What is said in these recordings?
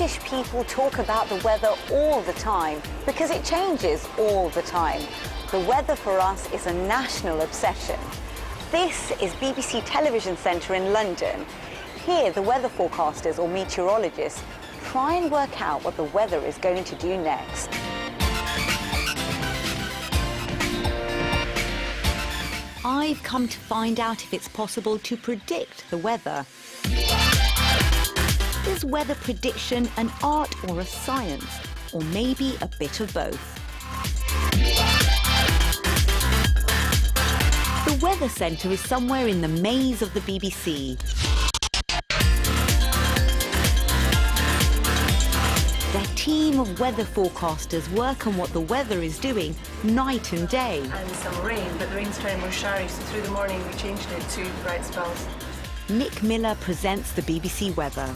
British people talk about the weather all the time because it changes all the time. The weather for us is a national obsession. This is BBC Television Centre in London. Here, the weather forecasters or meteorologists try and work out what the weather is going to do next. I've come to find out if it's possible to predict the weather. Is weather prediction an art or a science, or maybe a bit of both? The Weather Centre is somewhere in the maze of the BBC. Their team of weather forecasters work on what the weather is doing night and day. And some rain, but the rain's turning more showery, so through the morning we changed it to bright spells. Nick Miller presents the BBC weather.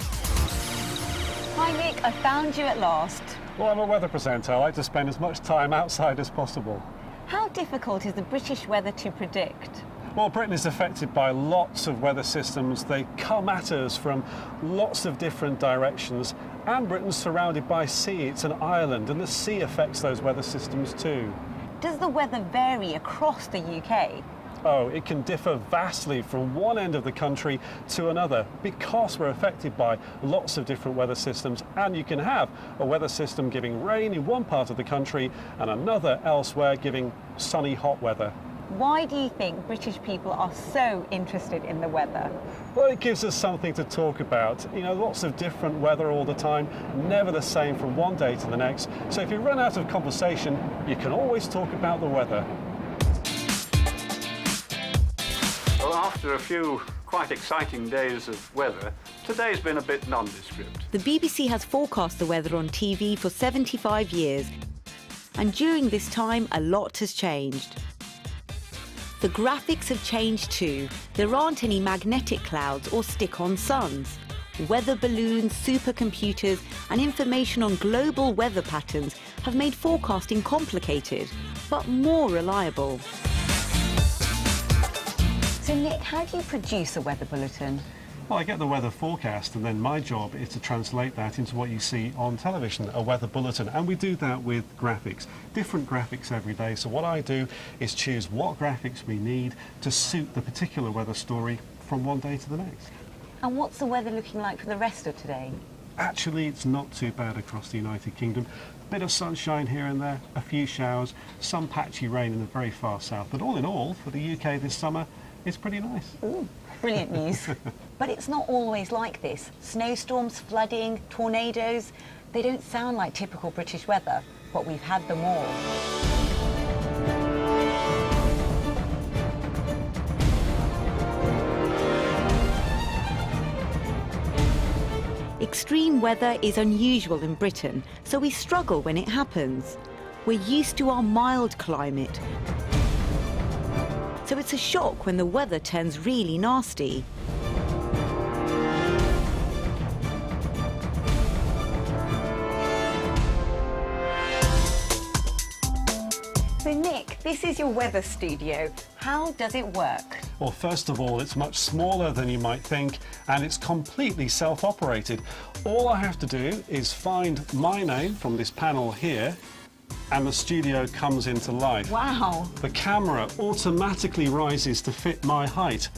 Hi Nick, I found you at last. Well, I'm a weather presenter. I like to spend as much time outside as possible. How difficult is the British weather to predict? Well, Britain is affected by lots of weather systems. They come at us from lots of different directions, and Britain's surrounded by sea. It's an island, and the sea affects those weather systems too. Does the weather vary across the UK? Oh, it can differ vastly from one end of the country to another because we're affected by lots of different weather systems, and you can have a weather system giving rain in one part of the country and another elsewhere giving sunny, hot weather. Why do you think British people are so interested in the weather? Well, it gives us something to talk about. You know, lots of different weather all the time, never the same from one day to the next. So if you run out of conversation, you can always talk about the weather. Well, after a few quite exciting days of weather, today's been a bit nondescript. The BBC has forecast the weather on TV for 75 years, and during this time a lot has changed. The graphics have changed too. There aren't any magnetic clouds or stick-on suns. Weather balloons, supercomputers and information on global weather patterns have made forecasting complicated, but more reliable. So Nick, how do you produce a weather bulletin? Well, I get the weather forecast, and then my job is to translate that into what you see on television, a weather bulletin. And we do that with graphics, different graphics every day. So what I do is choose what graphics we need to suit the particular weather story from one day to the next. And what's the weather looking like for the rest of today? Actually, it's not too bad across the United Kingdom. A bit of sunshine here and there, a few showers, some patchy rain in the very far south. But all in all, for the UK this summer, it's pretty nice. Ooh, brilliant news. But it's not always like this. Snowstorms, flooding, tornadoes, they don't sound like typical British weather, but we've had them all. Extreme weather is unusual in Britain, so we struggle when it happens. We're used to our mild climate, so it's a shock when the weather turns really nasty. So Nick, this is your weather studio. How does it work? Well, first of all, it's much smaller than you might think, and it's completely self-operated. All I have to do is find my name from this panel here, and the studio comes into life. Wow. The camera automatically rises to fit my height.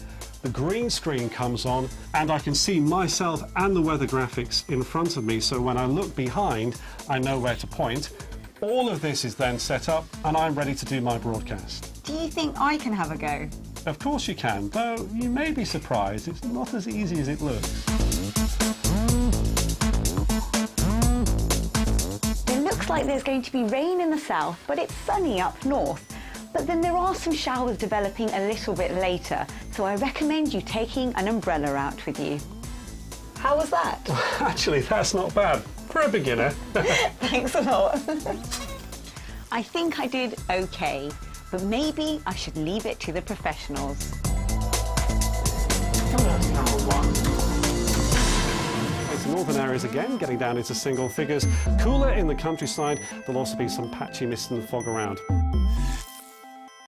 The green screen comes on, and I can see myself and the weather graphics in front of me, so when I look behind, I know where to point. All of this is then set up, and I'm ready to do my broadcast. Do you think I can have a go? Of course you can, though you may be surprised. It's not as easy as it looks. It looks like there's going to be rain in the south, but it's sunny up north. But then there are some showers developing a little bit later, so I recommend you taking an umbrella out with you. How was that? Actually, that's not bad for a beginner. Thanks a lot. I think I did okay, but maybe I should leave it to the professionals. Coming on to number one. It's northern areas again, getting down into single figures. Cooler in the countryside. There'll also be some patchy mist and fog around.